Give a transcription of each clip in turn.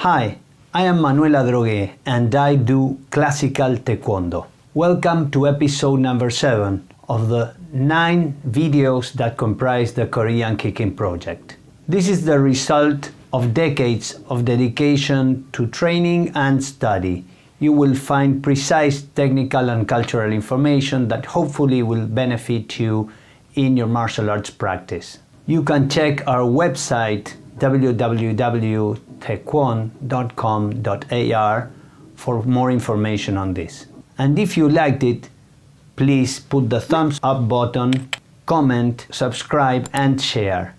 Hi, I am Manuel Adrogué and I do classical taekwondo. Welcome to episode number 7 of the 9 videos that comprise the Korean Kicking project. This is the result of decades of dedication to training and study. You will find precise technical and cultural information that hopefully will benefit you in your martial arts practice. You can check our website www.taekwon.com.ar for more information on this. And if you liked it, please put the thumbs up button, comment, subscribe and share.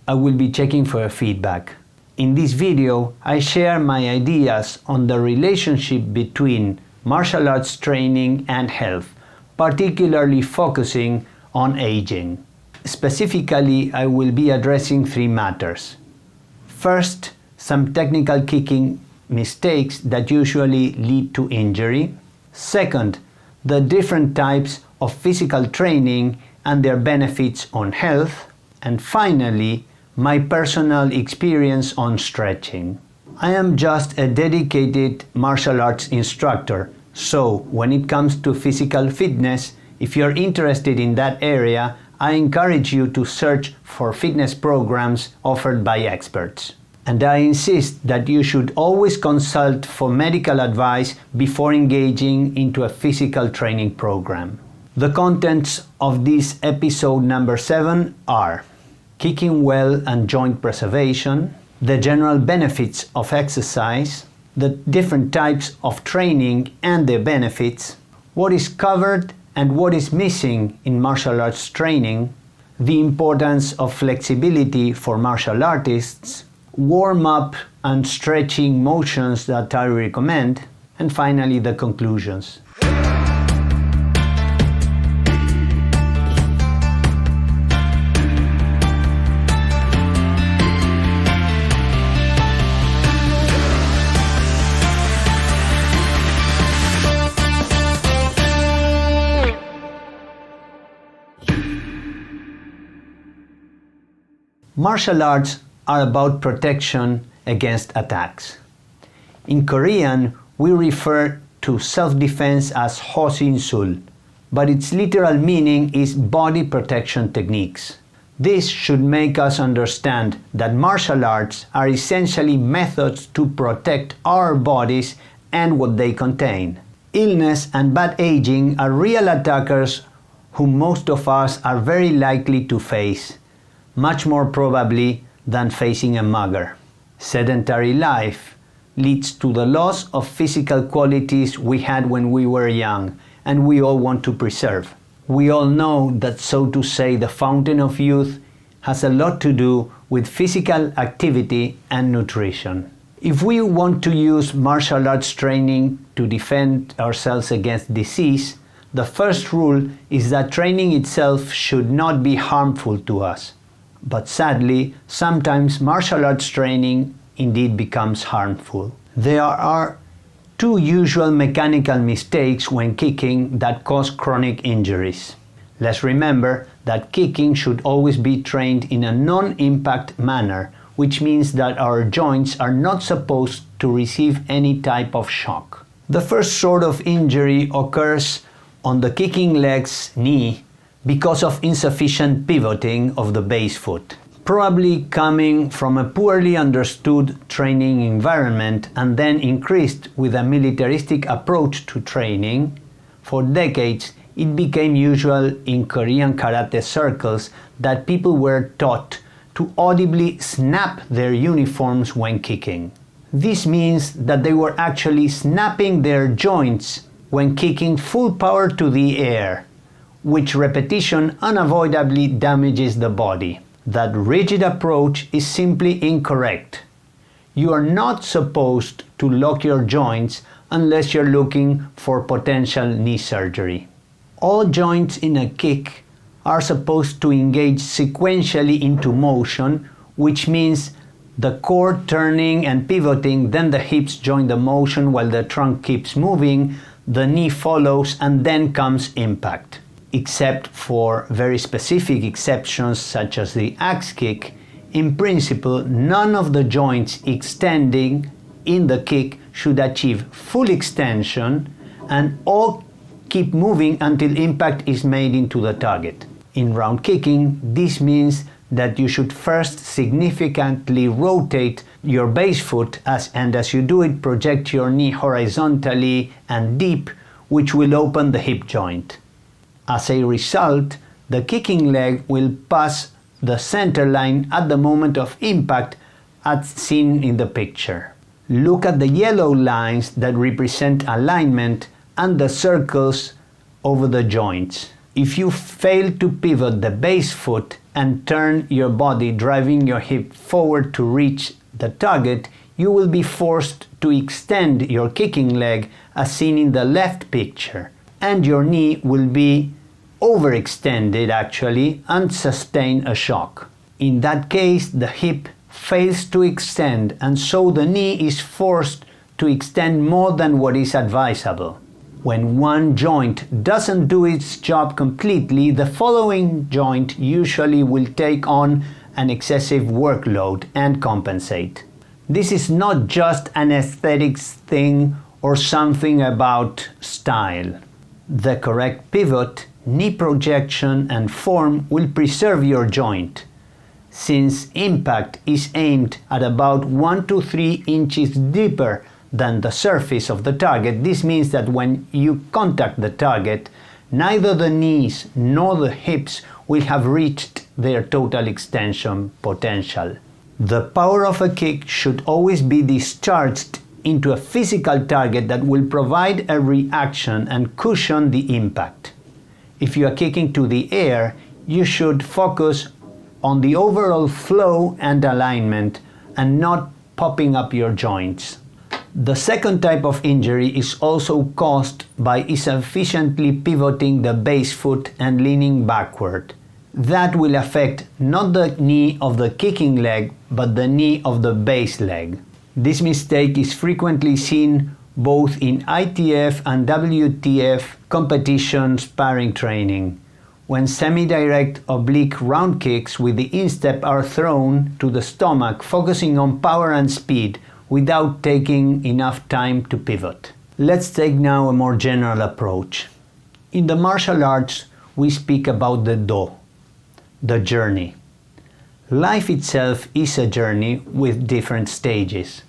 I will be checking for your feedback. In this video, I share my ideas on the relationship between martial arts training and health, particularly focusing on aging. Specifically, I will be addressing 3 matters. First, some technical kicking mistakes that usually lead to injury. Second, the different types of physical training and their benefits on health. And finally, my personal experience on stretching. I am just a dedicated martial arts instructor, so when it comes to physical fitness, if you're interested in that area, I encourage you to search for fitness programs offered by experts. And I insist that you should always consult for medical advice before engaging into a physical training program. The contents of this episode number 7 are kicking well and joint preservation, the general benefits of exercise, the different types of training and their benefits, what is covered and what is missing in martial arts training, the importance of flexibility for martial artists, warm-up and stretching motions that I recommend, and finally the conclusions. Martial arts are about protection against attacks. In Korean, we refer to self-defense as hosinsul, but its literal meaning is body protection techniques. This should make us understand that martial arts are essentially methods to protect our bodies and what they contain. Illness and bad aging are real attackers whom most of us are very likely to face, much more probably than facing a mugger. Sedentary life leads to the loss of physical qualities we had when we were young and we all want to preserve. We all know that, so to say, the fountain of youth has a lot to do with physical activity and nutrition. If we want to use martial arts training to defend ourselves against disease, the first rule is that training itself should not be harmful to us. But sadly, sometimes martial arts training indeed becomes harmful. There are 2 usual mechanical mistakes when kicking that cause chronic injuries. Let's remember that kicking should always be trained in a non-impact manner, which means that our joints are not supposed to receive any type of shock. The first sort of injury occurs on the kicking leg's knee because of insufficient pivoting of the base foot, probably coming from a poorly understood training environment and then increased with a militaristic approach to training. For decades, it became usual in Korean karate circles that people were taught to audibly snap their uniforms when kicking. This means that they were actually snapping their joints when kicking full power to the air, which repetition unavoidably damages the body. That rigid approach is simply incorrect. You are not supposed to lock your joints unless you're looking for potential knee surgery. All joints in a kick are supposed to engage sequentially into motion, which means the core turning and pivoting, then the hips join the motion while the trunk keeps moving, the knee follows, and then comes impact. Except for very specific exceptions such as the axe kick, in principle none of the joints extending in the kick should achieve full extension and all keep moving until impact is made into the target. In round kicking, this means that you should first significantly rotate your base foot and as you do it, project your knee horizontally and deep, which will open the hip joint. As a result, the kicking leg will pass the center line at the moment of impact as seen in the picture. Look at the yellow lines that represent alignment and the circles over the joints. If you fail to pivot the base foot and turn your body driving your hip forward to reach the target, you will be forced to extend your kicking leg as seen in the left picture, and your knee will be overextended actually and sustain a shock. In that case, the hip fails to extend and so the knee is forced to extend more than what is advisable. When one joint doesn't do its job completely, the following joint usually will take on an excessive workload and compensate. This is not just an aesthetics thing or something about style. The correct pivot, knee projection and form will preserve your joint. Since impact is aimed at about 1 to 3 inches deeper than the surface of the target, this means that when you contact the target, neither the knees nor the hips will have reached their total extension potential. The power of a kick should always be discharged into a physical target that will provide a reaction and cushion the impact. If you are kicking to the air, you should focus on the overall flow and alignment and not popping up your joints. The second type of injury is also caused by insufficiently pivoting the base foot and leaning backward. That will affect not the knee of the kicking leg, but the knee of the base leg. This mistake is frequently seen both in ITF and WTF competition sparring training, when semi-direct oblique round kicks with the instep are thrown to the stomach, focusing on power and speed without taking enough time to pivot. Let's take now a more general approach. In the martial arts, we speak about the do, the journey. Life itself is a journey with different stages.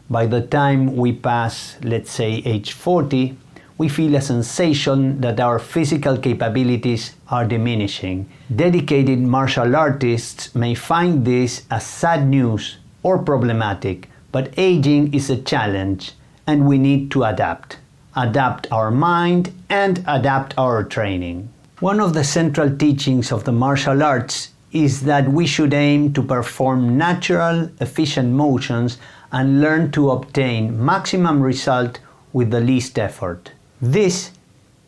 By the time we pass, let's say, age 40, we feel a sensation that our physical capabilities are diminishing. Dedicated martial artists may find this as sad news or problematic, but aging is a challenge and we need to adapt. Adapt our mind and adapt our training. One of the central teachings of the martial arts is that we should aim to perform natural, efficient motions and learn to obtain maximum result with the least effort. This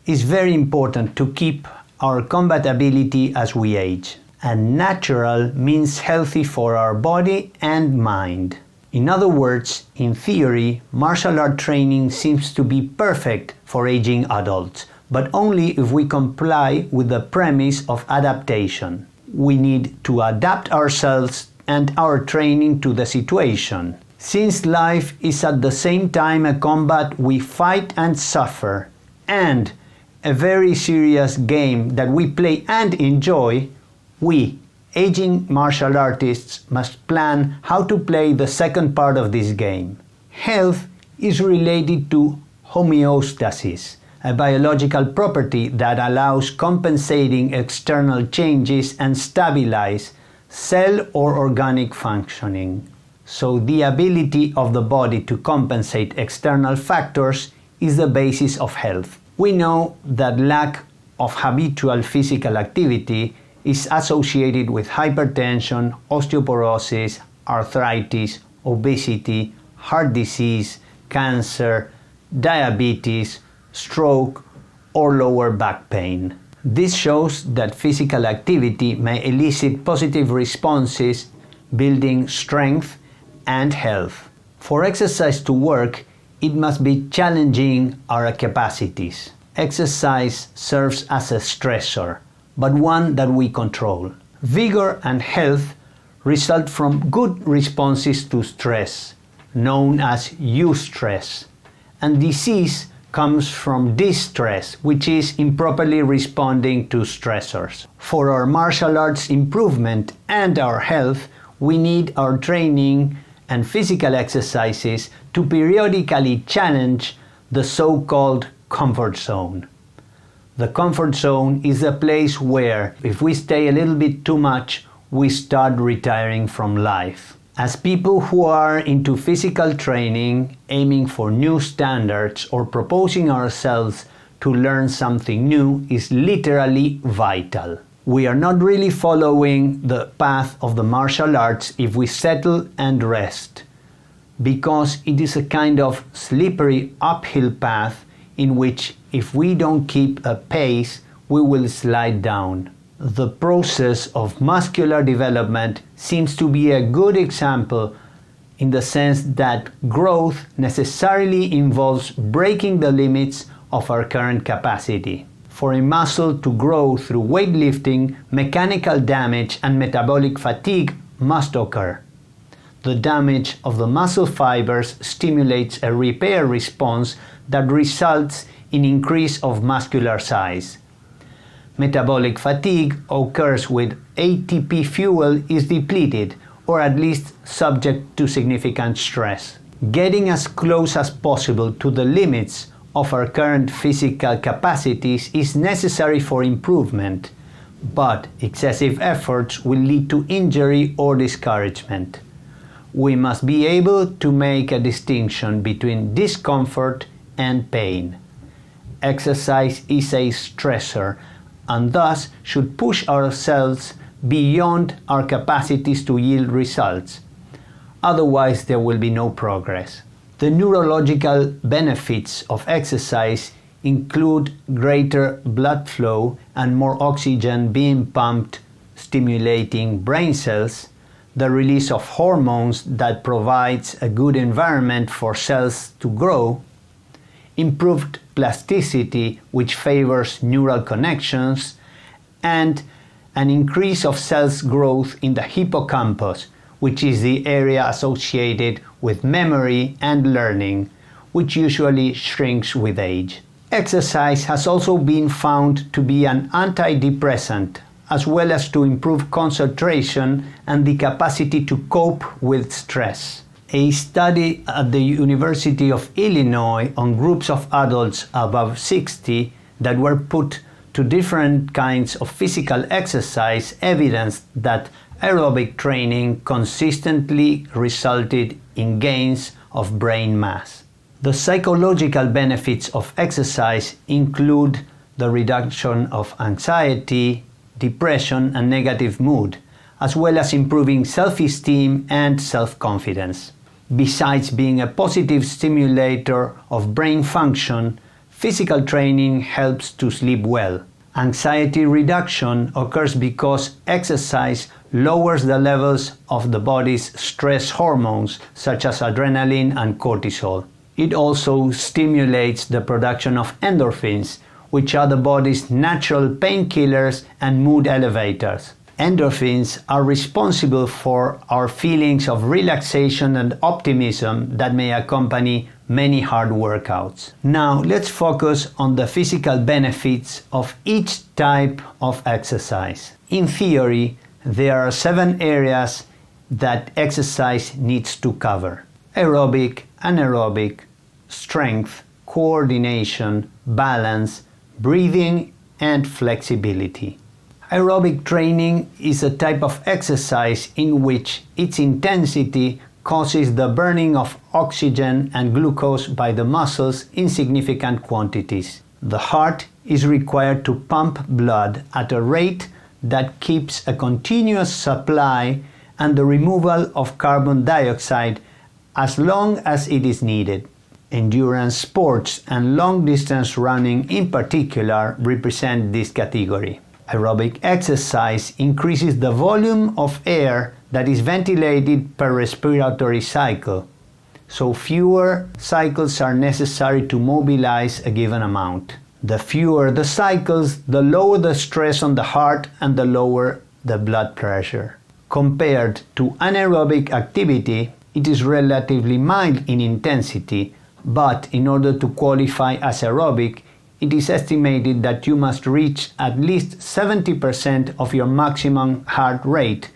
is very important to keep our combat ability as we age. And natural means healthy for our body and mind. In other words, in theory, martial art training seems to be perfect for aging adults, but only if we comply with the premise of adaptation. We need to adapt ourselves and our training to the situation. Since life is at the same time a combat we fight and suffer, and a very serious game that we play and enjoy, we, aging martial artists, must plan how to play the second part of this game. Health is related to homeostasis, a biological property that allows compensating external changes and stabilize cell or organic functioning. So the ability of the body to compensate external factors is the basis of health. We know that lack of habitual physical activity is associated with hypertension, osteoporosis, arthritis, obesity, heart disease, cancer, diabetes, stroke, or lower back pain. This shows that physical activity may elicit positive responses, building strength and health. For exercise to work, it must be challenging our capacities. Exercise serves as a stressor, but one that we control. Vigor and health result from good responses to stress, known as eustress, and disease comes from distress, which is improperly responding to stressors. For our martial arts improvement and our health, we need our training and physical exercises to periodically challenge the so-called comfort zone. The comfort zone is a place where, if we stay a little bit too much, we start retiring from life. As people who are into physical training, aiming for new standards, or proposing ourselves to learn something new is literally vital. We are not really following the path of the martial arts if we settle and rest, because it is a kind of slippery uphill path in which, if we don't keep a pace, we will slide down. The process of muscular development seems to be a good example in the sense that growth necessarily involves breaking the limits of our current capacity. For a muscle to grow through weightlifting, mechanical damage and metabolic fatigue must occur. The damage of the muscle fibers stimulates a repair response that results in increase of muscular size. Metabolic fatigue occurs when ATP fuel is depleted, or at least subject to significant stress. Getting as close as possible to the limits of our current physical capacities is necessary for improvement, but excessive efforts will lead to injury or discouragement. We must be able to make a distinction between discomfort and pain. Exercise is a stressor, and thus should push ourselves beyond our capacities to yield results. Otherwise, there will be no progress. The neurological benefits of exercise include greater blood flow and more oxygen being pumped, stimulating brain cells, the release of hormones that provides a good environment for cells to grow, improved plasticity, which favors neural connections, and an increase of cells growth in the hippocampus, which is the area associated with memory and learning, which usually shrinks with age. Exercise has also been found to be an antidepressant, as well as to improve concentration and the capacity to cope with stress. A study at the University of Illinois on groups of adults above 60 that were put to different kinds of physical exercise evidenced that aerobic training consistently resulted in gains of brain mass. The psychological benefits of exercise include the reduction of anxiety, depression, and negative mood, as well as improving self-esteem and self-confidence. Besides being a positive stimulator of brain function, physical training helps to sleep well. Anxiety reduction occurs because exercise lowers the levels of the body's stress hormones such as adrenaline and cortisol. It also stimulates the production of endorphins, which are the body's natural painkillers and mood elevators. Endorphins are responsible for our feelings of relaxation and optimism that may accompany many hard workouts. Now let's focus on the physical benefits of each type of exercise. In theory, there are 7 areas that exercise needs to cover: aerobic, anaerobic, strength, coordination, balance, breathing, and flexibility. Aerobic training is a type of exercise in which its intensity causes the burning of oxygen and glucose by the muscles in significant quantities. The heart is required to pump blood at a rate that keeps a continuous supply and the removal of carbon dioxide as long as it is needed. Endurance sports and long-distance running in particular represent this category. Aerobic exercise increases the volume of air that is ventilated per respiratory cycle, so fewer cycles are necessary to mobilize a given amount. The fewer the cycles, the lower the stress on the heart and the lower the blood pressure. Compared to anaerobic activity, it is relatively mild in intensity, but in order to qualify as aerobic, it is estimated that you must reach at least 70% of your maximum heart rate,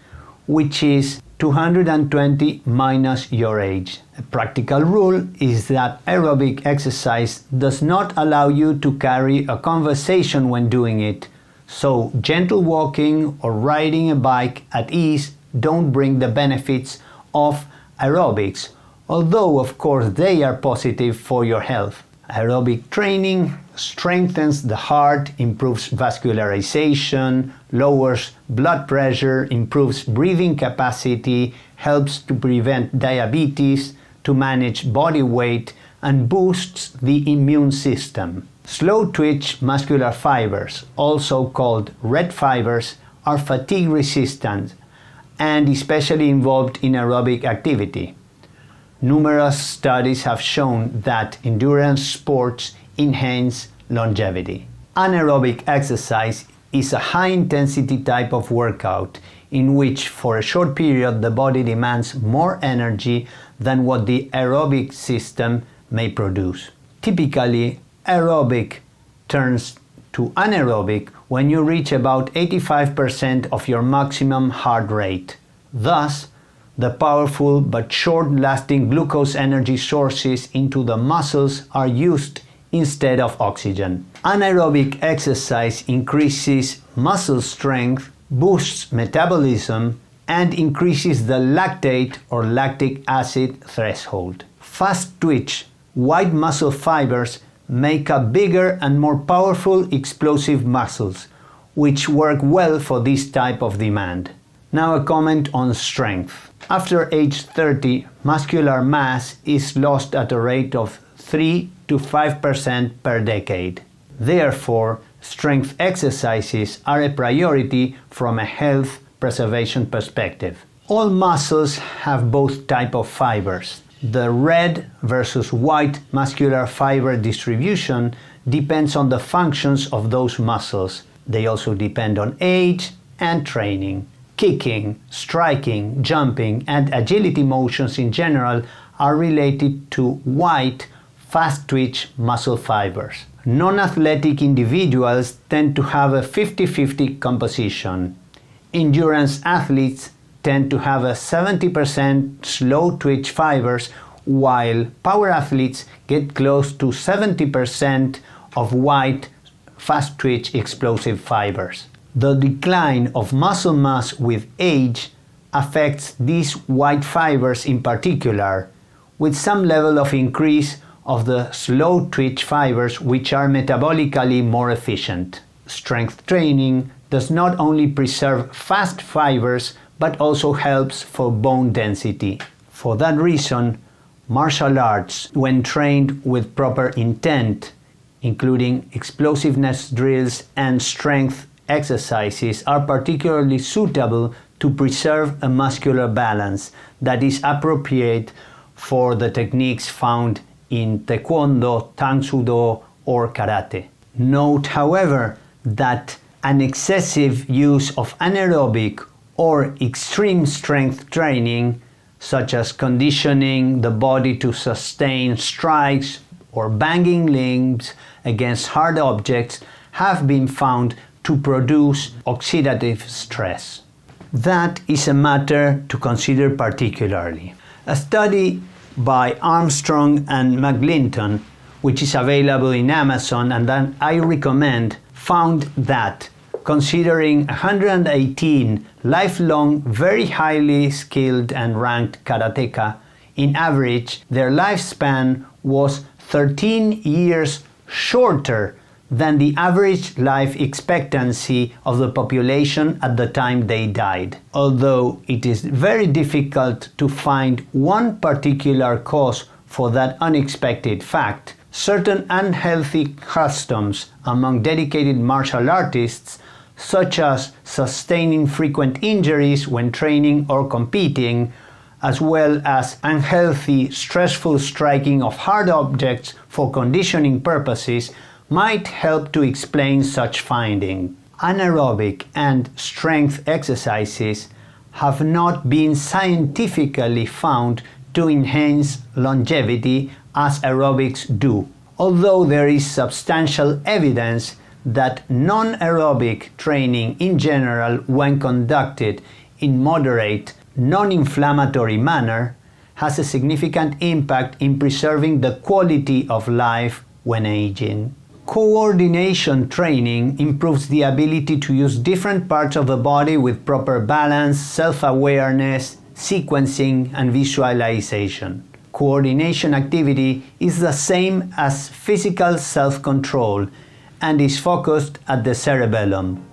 which is 220 minus your age. A practical rule is that aerobic exercise does not allow you to carry a conversation when doing it, so gentle walking or riding a bike at ease don't bring the benefits of aerobics, although of course they are positive for your health. Aerobic training strengthens the heart, improves vascularization, lowers blood pressure, improves breathing capacity, helps to prevent diabetes, to manage body weight, and boosts the immune system. Slow twitch muscular fibers, also called red fibers, are fatigue resistant and especially involved in aerobic activity. Numerous studies have shown that endurance sports enhance longevity. Anaerobic exercise is a high-intensity type of workout in which for a short period the body demands more energy than what the aerobic system may produce. Typically, aerobic turns to anaerobic when you reach about 85% of your maximum heart rate. Thus, the powerful but short-lasting glucose energy sources into the muscles are used instead of oxygen. Anaerobic exercise increases muscle strength, boosts metabolism, and increases the lactate or lactic acid threshold. Fast twitch, white muscle fibers make up bigger and more powerful explosive muscles, which work well for this type of demand. Now a comment on strength. After age 30, muscular mass is lost at a rate of 3 to 5% per decade. Therefore, strength exercises are a priority from a health preservation perspective. All muscles have both types of fibers. The red versus white muscular fiber distribution depends on the functions of those muscles. They also depend on age and training. Kicking, striking, jumping, and agility motions in general are related to white, fast-twitch muscle fibers. Non-athletic individuals tend to have a 50-50 composition. Endurance athletes tend to have a 70% slow-twitch fibers, while power athletes get close to 70% of white, fast-twitch explosive fibers. The decline of muscle mass with age affects these white fibers in particular, with some level of increase of the slow twitch fibers, which are metabolically more efficient. Strength training does not only preserve fast fibers but also helps for bone density. For that reason, martial arts, when trained with proper intent, including explosiveness drills and strength exercises, are particularly suitable to preserve a muscular balance that is appropriate for the techniques found in taekwondo, tang soo do, or karate. Note, however, that an excessive use of anaerobic or extreme strength training, such as conditioning the body to sustain strikes or banging limbs against hard objects, have been found to produce oxidative stress. That is a matter to consider particularly. A study by Armstrong and McGlinton, which is available in Amazon and that I recommend, found that considering 118 lifelong, very highly skilled and ranked karateka, in average, their lifespan was 13 years shorter than the average life expectancy of the population at the time they died. Although it is very difficult to find one particular cause for that unexpected fact, certain unhealthy customs among dedicated martial artists, such as sustaining frequent injuries when training or competing, as well as unhealthy, stressful striking of hard objects for conditioning purposes, might help to explain such finding. Anaerobic and strength exercises have not been scientifically found to enhance longevity as aerobics do, although there is substantial evidence that non-aerobic training in general, when conducted in moderate, non-inflammatory manner, has a significant impact in preserving the quality of life when aging. Coordination training improves the ability to use different parts of the body with proper balance, self-awareness, sequencing, and visualization. Coordination activity is the same as physical self-control and is focused at the cerebellum.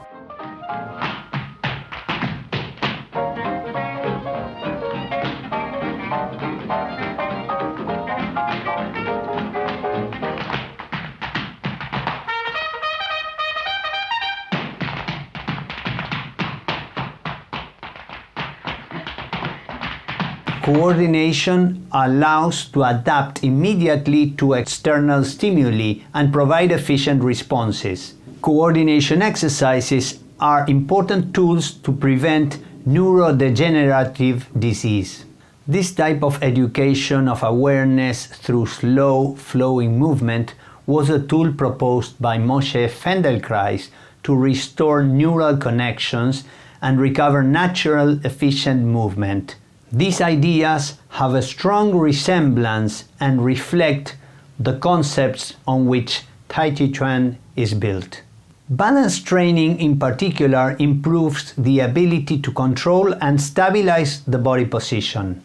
Coordination allows to adapt immediately to external stimuli and provide efficient responses. Coordination exercises are important tools to prevent neurodegenerative disease. This type of education of awareness through slow, flowing movement was a tool proposed by Moshe Feldenkrais to restore neural connections and recover natural, efficient movement. These ideas have a strong resemblance and reflect the concepts on which Tai Chi Chuan is built. Balance training in particular improves the ability to control and stabilize the body position.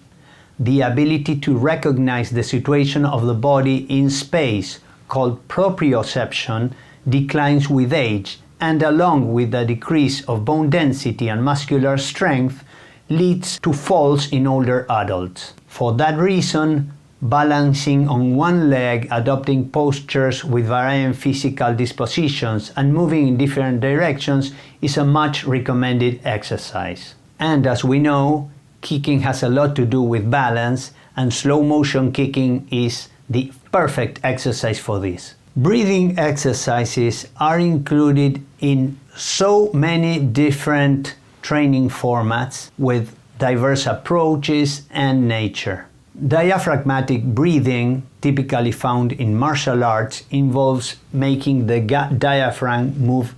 The ability to recognize the situation of the body in space, called proprioception, declines with age, and along with the decrease of bone density and muscular strength, leads to falls in older adults. For that reason, balancing on one leg, adopting postures with varying physical dispositions, and moving in different directions is a much recommended exercise. And as we know, kicking has a lot to do with balance, and slow motion kicking is the perfect exercise for this. Breathing exercises are included in so many different training formats with diverse approaches and nature. Diaphragmatic breathing, typically found in martial arts, involves making the diaphragm move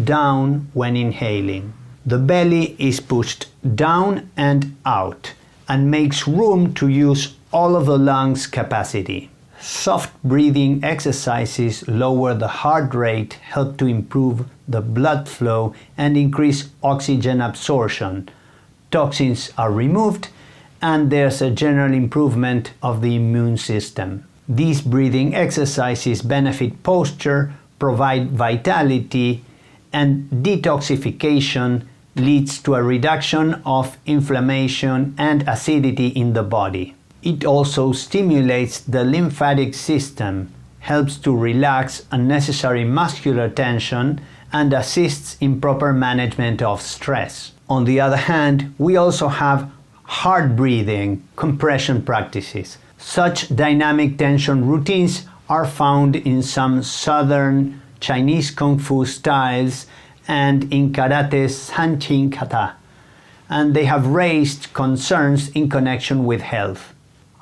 down when inhaling. The belly is pushed down and out and makes room to use all of the lungs' capacity. Soft breathing exercises lower the heart rate, help to improve the blood flow, and increase oxygen absorption. Toxins are removed, and there's a general improvement of the immune system. These breathing exercises benefit posture, provide vitality, and detoxification leads to a reduction of inflammation and acidity in the body. It also stimulates the lymphatic system, helps to relax unnecessary muscular tension, and assists in proper management of stress. On the other hand, we also have hard breathing compression practices. Such dynamic tension routines are found in some southern Chinese Kung Fu styles and in karate's Sanchin Kata, and they have raised concerns in connection with health.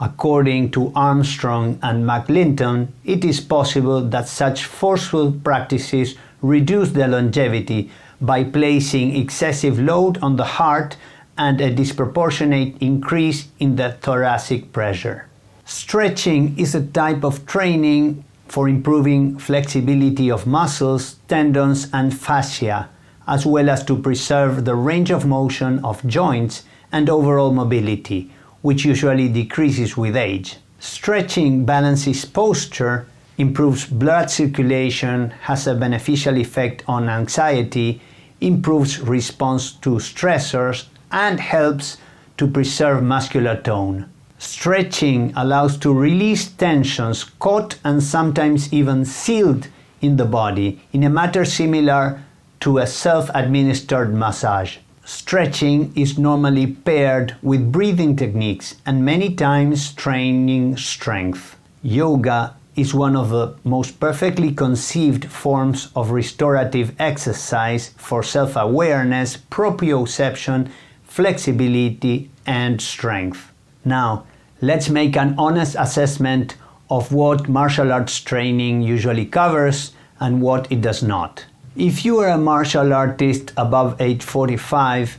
According to Armstrong and McClinton, it is possible that such forceful practices reduce the longevity by placing excessive load on the heart and a disproportionate increase in the thoracic pressure. Stretching is a type of training for improving flexibility of muscles, tendons, and fascia, as well as to preserve the range of motion of joints and overall mobility, which usually decreases with age. Stretching balances posture, improves blood circulation, has a beneficial effect on anxiety, improves response to stressors, and helps to preserve muscular tone. Stretching allows to release tensions caught and sometimes even sealed in the body in a manner similar to a self-administered massage. Stretching is normally paired with breathing techniques and many times training strength. Yoga is one of the most perfectly conceived forms of restorative exercise for self-awareness, proprioception, flexibility, and strength. Now, Let's make an honest assessment of what martial arts training usually covers and what it does not. If you are a martial artist above age 45,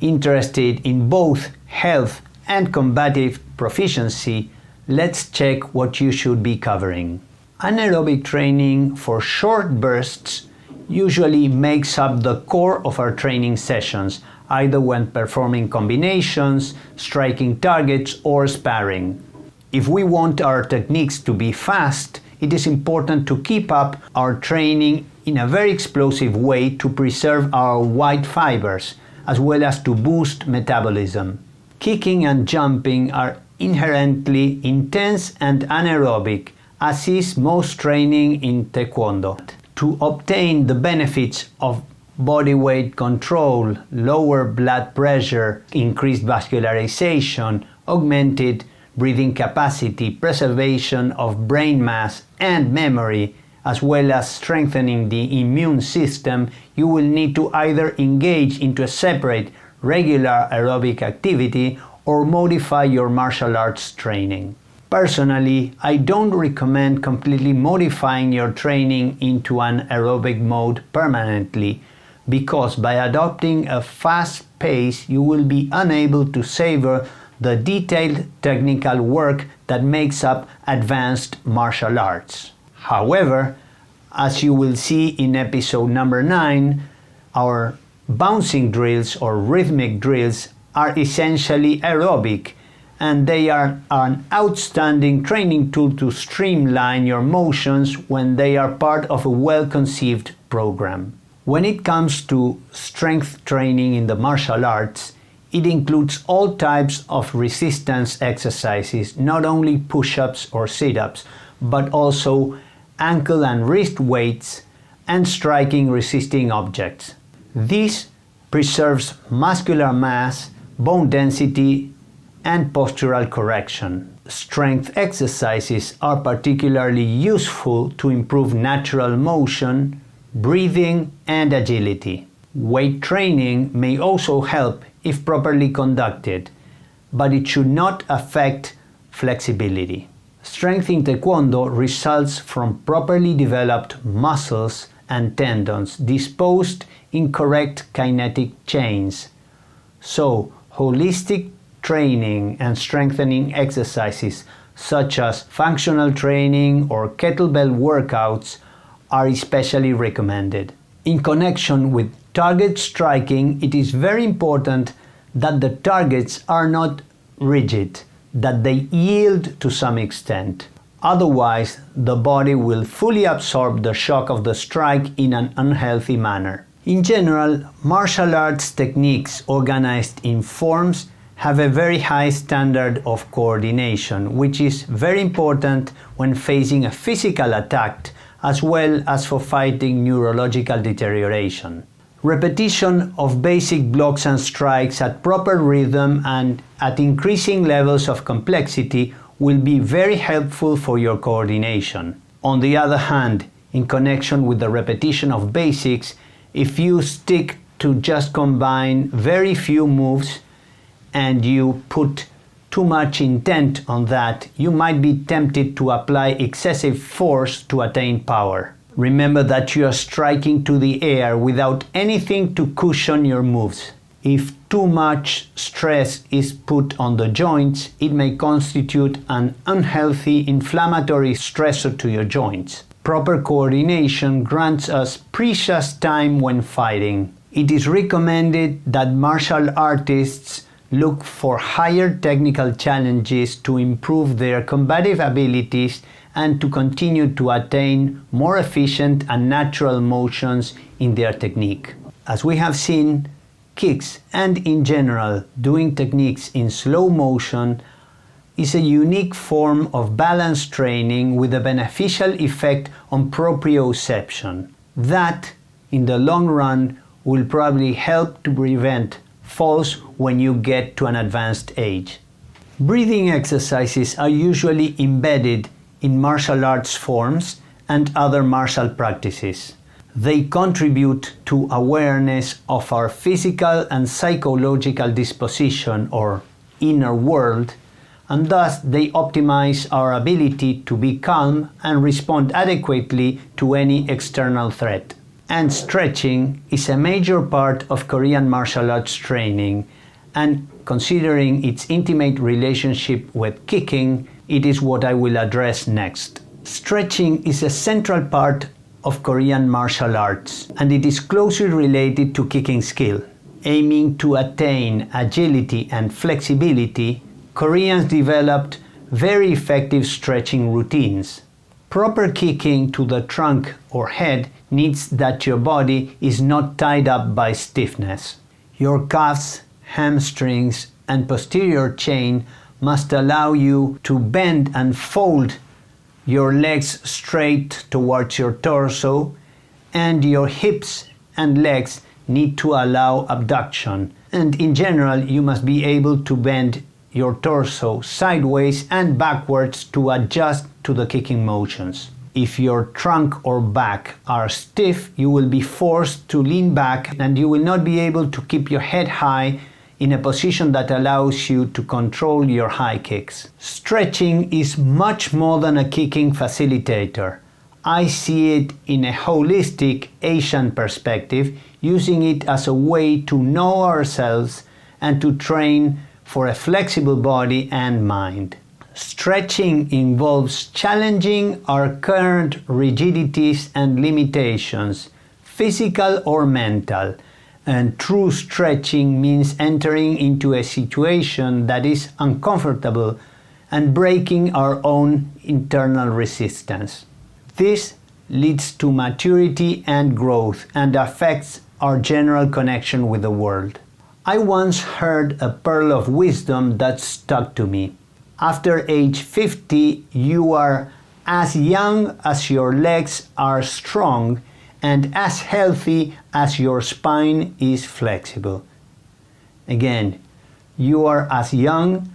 interested in both health and combative proficiency, let's check what you should be covering. Anaerobic training for short bursts usually makes up the core of our training sessions, either when performing combinations, striking targets, or sparring. If we want our techniques to be fast, it is important to keep up our training in a very explosive way to preserve our white fibers, as well as to boost metabolism. Kicking and jumping are inherently intense and anaerobic, as is most training in Taekwondo. To obtain the benefits of body weight control, lower blood pressure, increased vascularization, augmented breathing capacity, preservation of brain mass and memory, as well as strengthening the immune system, you will need to either engage into a separate regular aerobic activity or modify your martial arts training. Personally, I don't recommend completely modifying your training into an aerobic mode permanently, because by adopting a fast pace you will be unable to savor the detailed technical work that makes up advanced martial arts. However, as you will see in episode number 9, our bouncing drills or rhythmic drills are essentially aerobic, and they are an outstanding training tool to streamline your motions when they are part of a well-conceived program. When it comes to strength training in the martial arts, it includes all types of resistance exercises, not only push-ups or sit-ups, but also ankle and wrist weights and striking resisting objects. This preserves muscular mass, bone density, and postural correction. Strength exercises are particularly useful to improve natural motion, breathing, and agility. Weight training may also help if properly conducted, but it should not affect flexibility. Strength in Taekwondo results from properly developed muscles and tendons disposed in correct kinetic chains. So, holistic training and strengthening exercises such as functional training or kettlebell workouts are especially recommended. In connection with target striking, it is very important that the targets are not rigid, that they yield to some extent. Otherwise, the body will fully absorb the shock of the strike in an unhealthy manner. In general, martial arts techniques organized in forms have a very high standard of coordination, which is very important when facing a physical attack as well as for fighting neurological deterioration. Repetition of basic blocks and strikes at proper rhythm and at increasing levels of complexity will be very helpful for your coordination. On the other hand, in connection with the repetition of basics, if you stick to just combine very few moves and you put too much intent on that, you might be tempted to apply excessive force to attain power. Remember that you are striking to the air without anything to cushion your moves. If too much stress is put on the joints, it may constitute an unhealthy inflammatory stressor to your joints. Proper coordination grants us precious time when fighting. It is recommended that martial artists look for higher technical challenges to improve their combative abilities and to continue to attain more efficient and natural motions in their technique. As we have seen, kicks and in general doing techniques in slow motion is a unique form of balance training with a beneficial effect on proprioception. That, in the long run, will probably help to prevent falls when you get to an advanced age. Breathing exercises are usually embedded in martial arts forms and other martial practices. They contribute to awareness of our physical and psychological disposition or inner world, and thus they optimize our ability to be calm and respond adequately to any external threat. And stretching is a major part of Korean martial arts training, and considering its intimate relationship with kicking, it is what I will address next. Stretching is a central part of Korean martial arts, and it is closely related to kicking skill. Aiming to attain agility and flexibility, Koreans developed very effective stretching routines. Proper kicking to the trunk or head needs that your body is not tied up by stiffness. Your calves, hamstrings, and posterior chain must allow you to bend and fold your legs straight towards your torso, and your hips and legs need to allow abduction. And in general, you must be able to bend your torso sideways and backwards to adjust to the kicking motions. If your trunk or back are stiff, you will be forced to lean back and you will not be able to keep your head high in a position that allows you to control your high kicks. Stretching is much more than a kicking facilitator. I see it in a holistic Asian perspective, using it as a way to know ourselves and to train for a flexible body and mind. Stretching involves challenging our current rigidities and limitations, physical or mental, and true stretching means entering into a situation that is uncomfortable and breaking our own internal resistance. This leads to maturity and growth and affects our general connection with the world. I once heard a pearl of wisdom that stuck to me. After age 50, you are as young as your legs are strong and as healthy as your spine is flexible. Again, you are as young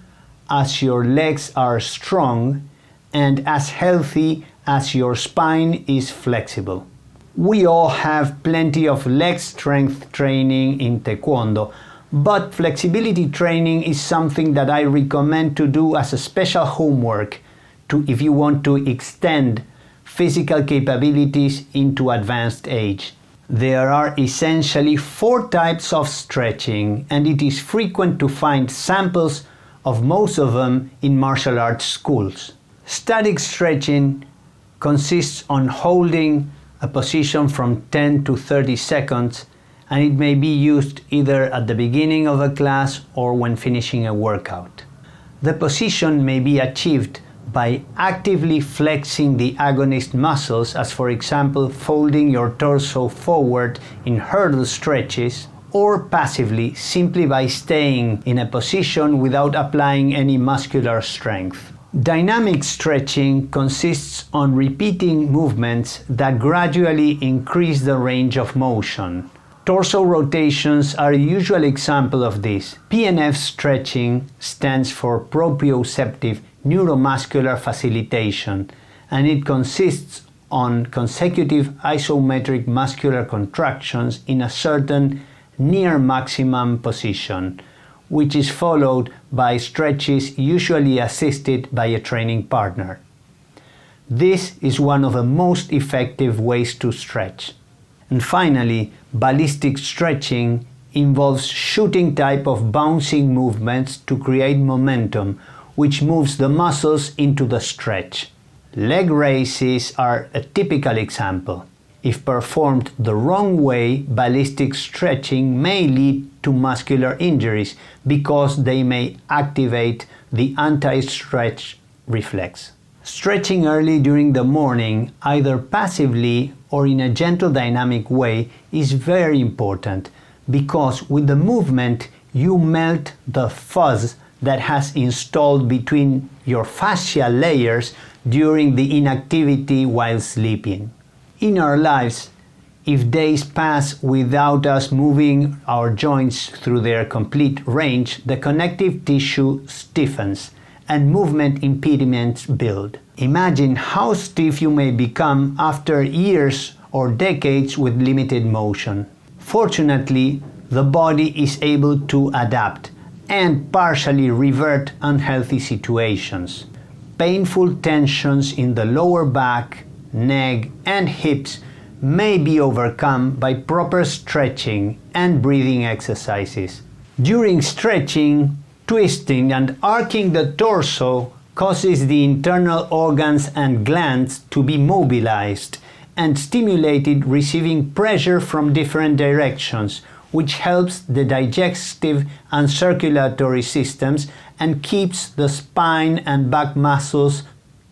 as your legs are strong and as healthy as your spine is flexible. We all have plenty of leg strength training in Taekwondo, but flexibility training is something that I recommend to do as a special homework if you want to extend physical capabilities into advanced age. There are essentially 4 types of stretching, and it is frequent to find samples of most of them in martial arts schools. Static stretching consists on holding a position from 10 to 30 seconds, and it may be used either at the beginning of a class or when finishing a workout. The position may be achieved by actively flexing the agonist muscles, as for example folding your torso forward in hurdle stretches, or passively simply by staying in a position without applying any muscular strength. Dynamic stretching consists on repeating movements that gradually increase the range of motion. Torso rotations are a usual example of this. PNF stretching stands for proprioceptive neuromuscular facilitation, and it consists on consecutive isometric muscular contractions in a certain near maximum position, which is followed by stretches usually assisted by a training partner. This is one of the most effective ways to stretch. And finally, ballistic stretching involves shooting type of bouncing movements to create momentum, which moves the muscles into the stretch. Leg raises are a typical example. If performed the wrong way, ballistic stretching may lead to muscular injuries because they may activate the anti-stretch reflex. Stretching early during the morning, either passively or in a gentle dynamic way, is very important because with the movement you melt the fuzz that has installed between your fascial layers during the inactivity while sleeping. In our lives, if days pass without us moving our joints through their complete range, the connective tissue stiffens and movement impediments build. Imagine how stiff you may become after years or decades with limited motion. Fortunately, the body is able to adapt, and partially revert unhealthy situations. Painful tensions in the lower back, neck, and hips may be overcome by proper stretching and breathing exercises. During stretching, twisting and arcing the torso causes the internal organs and glands to be mobilized and stimulated, receiving pressure from different directions, which helps the digestive and circulatory systems and keeps the spine and back muscles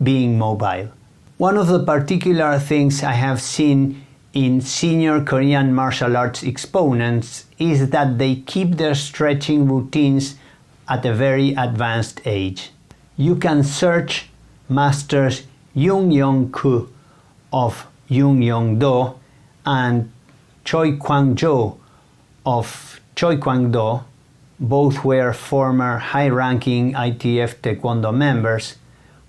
being mobile. One of the particular things I have seen in senior Korean martial arts exponents is that they keep their stretching routines at a very advanced age. You can search Masters Jung Yong-koo of Jung Yong-do and Choi Kwang-jo of Choi Kwang-do. Both were former high-ranking ITF Taekwondo members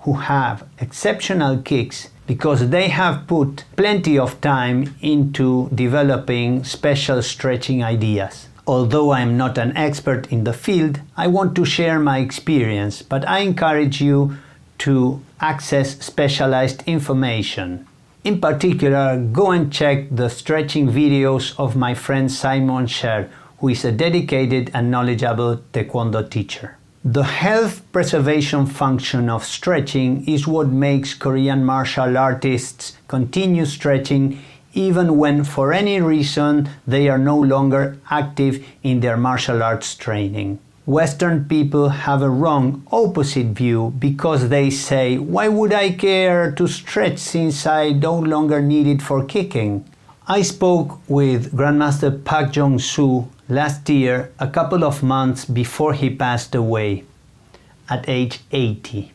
who have exceptional kicks because they have put plenty of time into developing special stretching ideas. Although I am not an expert in the field, I want to share my experience, but I encourage you to access specialized information. In particular, go and check the stretching videos of my friend Simon Sher, who is a dedicated and knowledgeable Taekwondo teacher. The health preservation function of stretching is what makes Korean martial artists continue stretching even when for any reason they are no longer active in their martial arts training. Western people have a wrong opposite view because they say, why would I care to stretch since I no longer need it for kicking? I spoke with Grandmaster Park Jong-soo last year, a couple of months before he passed away, at age 80.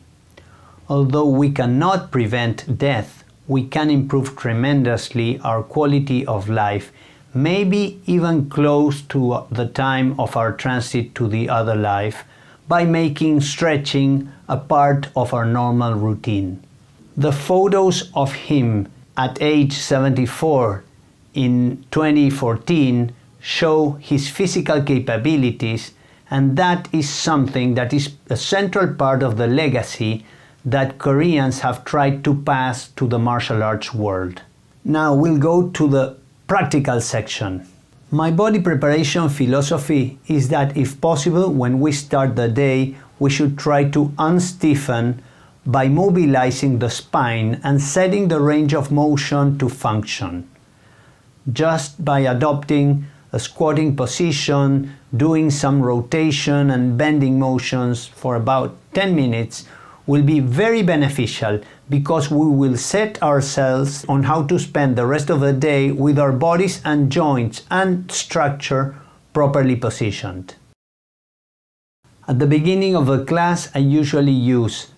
Although we cannot prevent death, we can improve tremendously our quality of life, maybe even close to the time of our transit to the other life, by making stretching a part of our normal routine. The photos of him at age 74 in 2014 show his physical capabilities, and that is something that is a central part of the legacy that Koreans have tried to pass to the martial arts world. Now we'll go to the practical section. My body preparation philosophy is that if possible, when we start the day, we should try to unstiffen by mobilizing the spine and setting the range of motion to function. Just by adopting a squatting position, doing some rotation and bending motions for about 10 minutes will be very beneficial because we will set ourselves on how to spend the rest of the day with our bodies and joints and structure properly positioned. At the beginning of a class, I usually use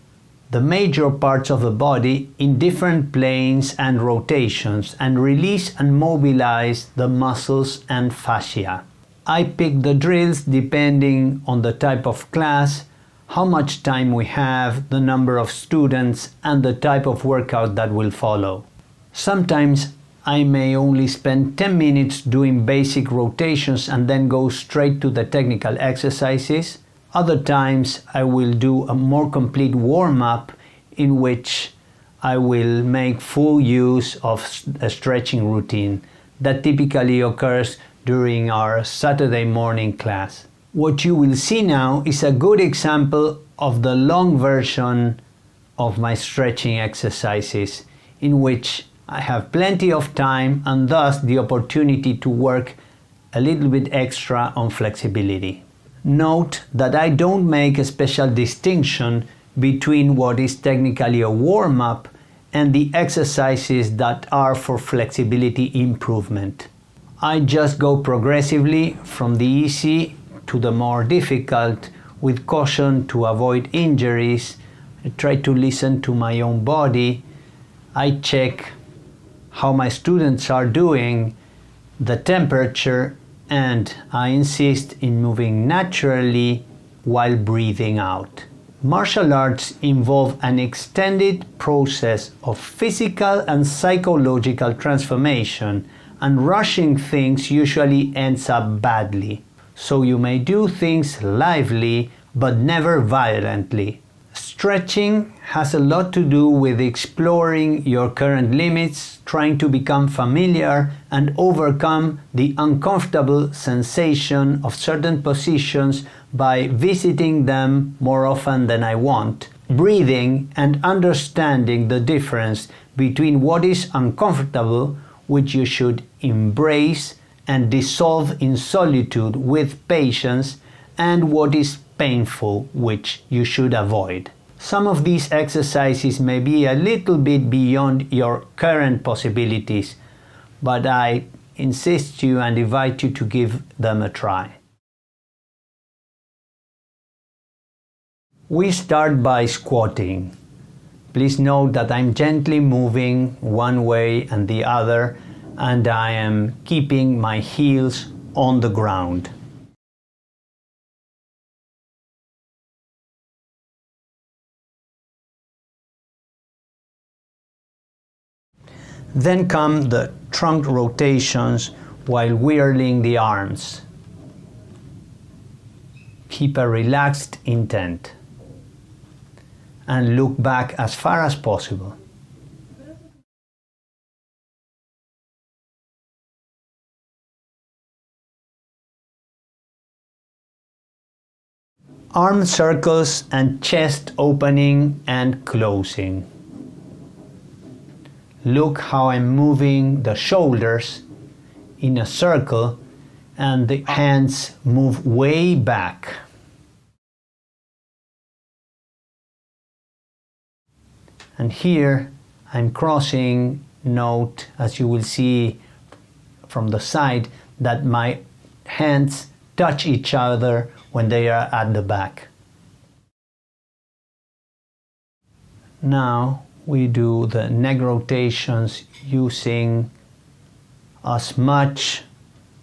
the major parts of the body in different planes and rotations and release and mobilize the muscles and fascia. I pick the drills depending on the type of class, how much time we have, the number of students, and the type of workout that will follow. Sometimes I may only spend 10 minutes doing basic rotations and then go straight to the technical exercises. Other times I will do a more complete warm-up in which I will make full use of a stretching routine that typically occurs during our Saturday morning class. What you will see now is a good example of the long version of my stretching exercises, in which I have plenty of time and thus the opportunity to work a little bit extra on flexibility. Note that I don't make a special distinction between what is technically a warm-up and the exercises that are for flexibility improvement. I just go progressively from the easy to the more difficult with caution to avoid injuries. I try to listen to my own body. I check how my students are doing, the temperature, and I insist in moving naturally while breathing out. Martial arts involve an extended process of physical and psychological transformation, and rushing things usually ends up badly. so you may do things lively but never violently. Stretching has a lot to do with exploring your current limits, trying to become familiar and overcome the uncomfortable sensation of certain positions by visiting them more often than I want, breathing and understanding the difference between what is uncomfortable, which you should embrace and dissolve in solitude with patience, and what is painful, which you should avoid. Some of these exercises may be a little bit beyond your current possibilities, but I insist you and invite you to give them a try. We start by squatting. Please note that I'm gently moving one way and the other, and I am keeping my heels on the ground. Then come the trunk rotations while whirling the arms. Keep a relaxed intent and look back as far as possible. Arm circles and chest opening and closing. Look how I'm moving the shoulders in a circle and the hands move way back. And here I'm crossing. Note, as you will see from the side, that my hands touch each other when they are at the back. Now we do the neck rotations using as much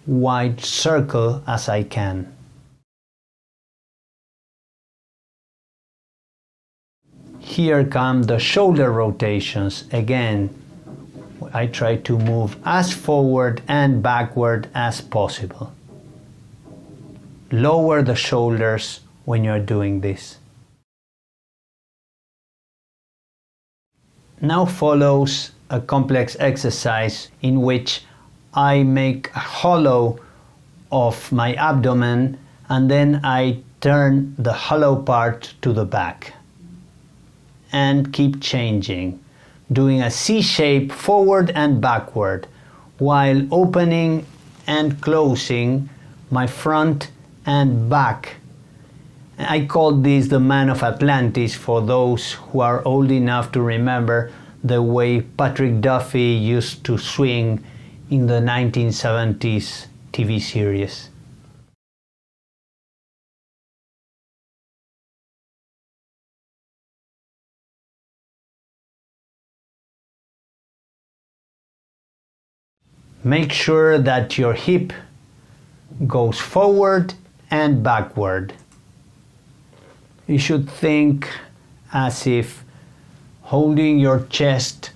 wide circle as I can. Here come the shoulder rotations. Again, I try to move as forward and backward as possible. Lower the shoulders when you're doing this. Now follows a complex exercise in which I make a hollow of my abdomen and then I turn the hollow part to the back and keep changing, doing a C shape forward and backward while opening and closing my front and back. I call this the Man of Atlantis for those who are old enough to remember the way Patrick Duffy used to swing in the 1970s TV series. Make sure that your hip goes forward and backward. You should think as if holding your chest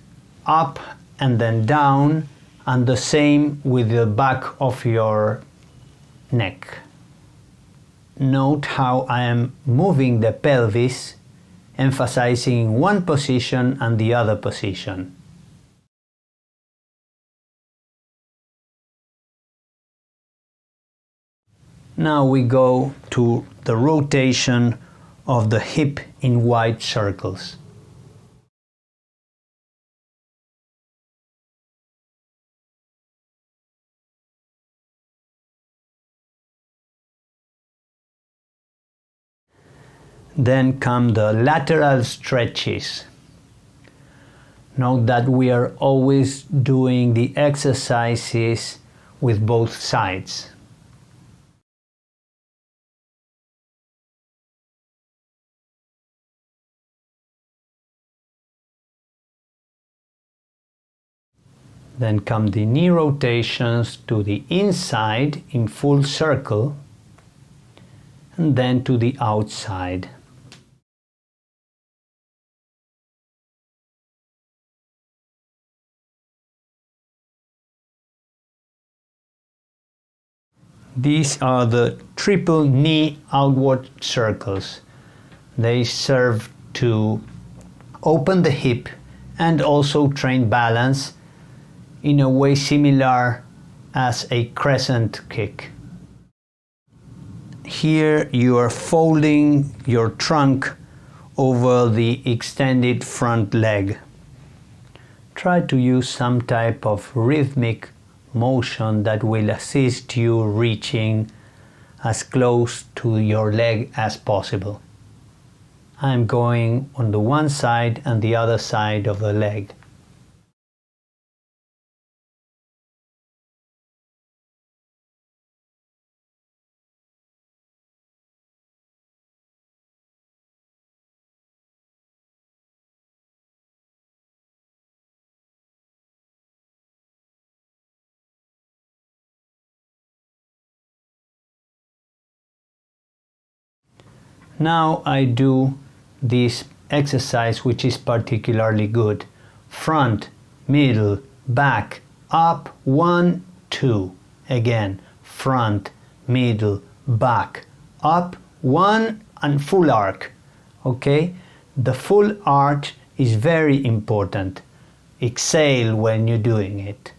up and then down, and the same with the back of your neck. Note how I am moving the pelvis, emphasizing one position and the other position. Now we go to the rotation of the hip in wide circles. Then come the lateral stretches. Note that we are always doing the exercises with both sides. Then come the knee rotations to the inside in full circle, and then to the outside. These are the triple knee outward circles. They serve to open the hip and also train balance in a way similar as a crescent kick. Here you are folding your trunk over the extended front leg. Try to use some type of rhythmic motion that will assist you reaching as close to your leg as possible. I'm going on the one side and the other side of the leg. Now I do this exercise which is particularly good. Front, middle, back, up, 1, 2. Again, front, middle, back, up, 1, and full arc. Okay? The full arch is very important. Exhale when you're doing it.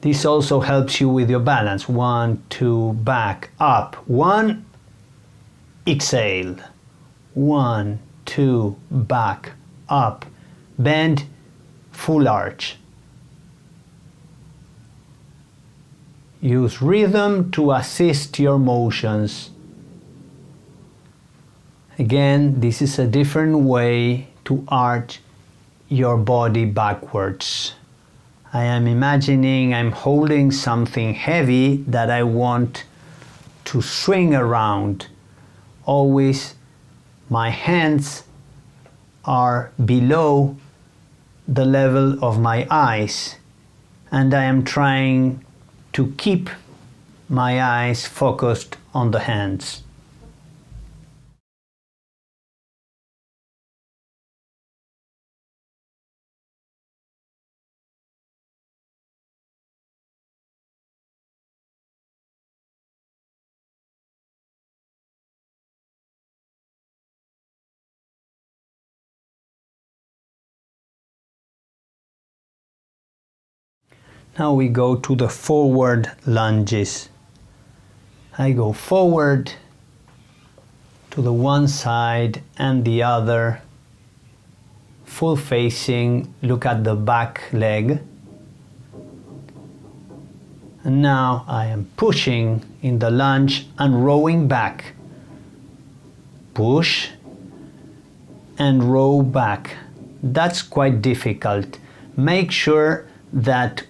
This also helps you with your balance. 1, 2, back, up. 1, exhale. 1, 2, back, up. Bend, full arch. Use rhythm to assist your motions. Again, this is a different way to arch your body backwards. I am imagining I'm holding something heavy that I want to swing around. Always my hands are below the level of my eyes, and I am trying to keep my eyes focused on the hands. Now we go to the forward lunges. I go forward to the one side and the other, full facing, look at the back leg. And now I am pushing in the lunge and rowing back. Push and row back. That's quite difficult. Make sure that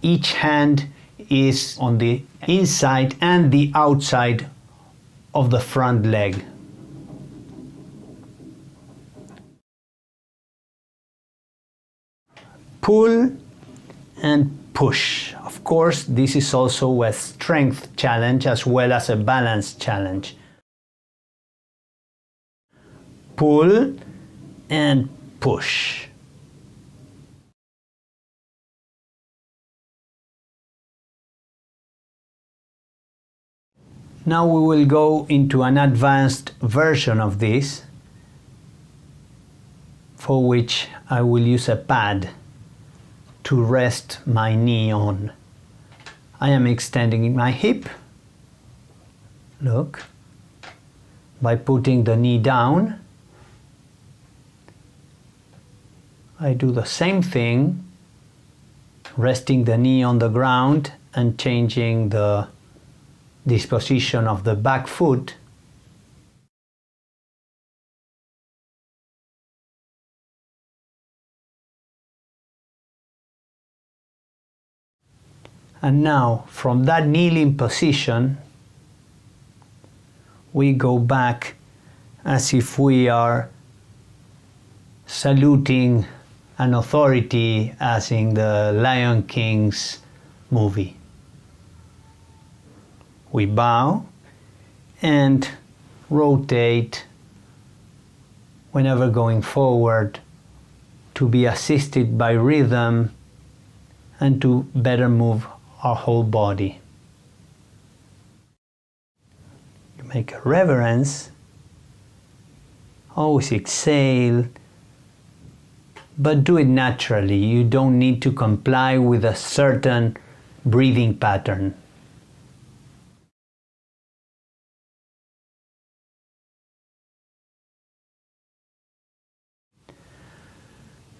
each hand is on the inside and the outside of the front leg. Pull and push. Of course, this is also a strength challenge as well as a balance challenge. Pull and push. Now we will go into an advanced version of this, for which I will use a pad to rest my knee on. I am extending my hip, look, by putting the knee down. I do the same thing, resting the knee on the ground and changing the disposition of the back foot. And now, from that kneeling position, we go back as if we are saluting an authority, as in the Lion King's movie. We bow and rotate whenever going forward, to be assisted by rhythm and to better move our whole body. You make a reverence, always exhale, but do it naturally. You don't need to comply with a certain breathing pattern.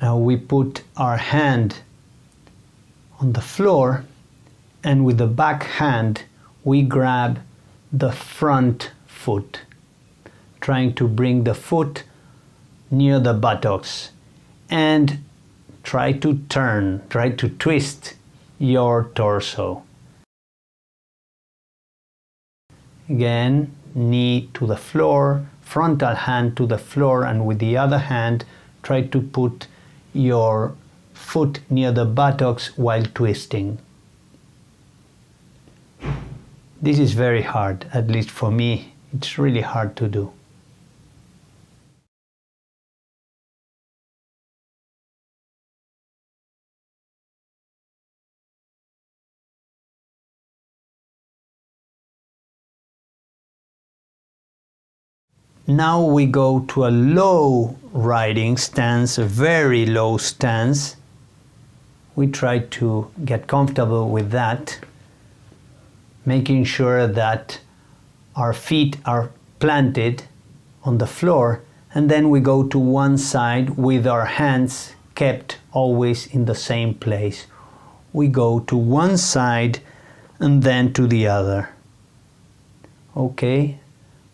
Now we put our hand on the floor, and with the back hand we grab the front foot, trying to bring the foot near the buttocks, and try to twist your torso. Again, knee to the floor, frontal hand to the floor, and with the other hand try to put your foot near the buttocks while twisting. This is very hard, at least for me, it's really hard to do. Now we go to a low riding stance, a very low stance. We try to get comfortable with that, making sure that our feet are planted on the floor, and then we go to one side with our hands kept always in the same place. We go to one side and then to the other. Okay?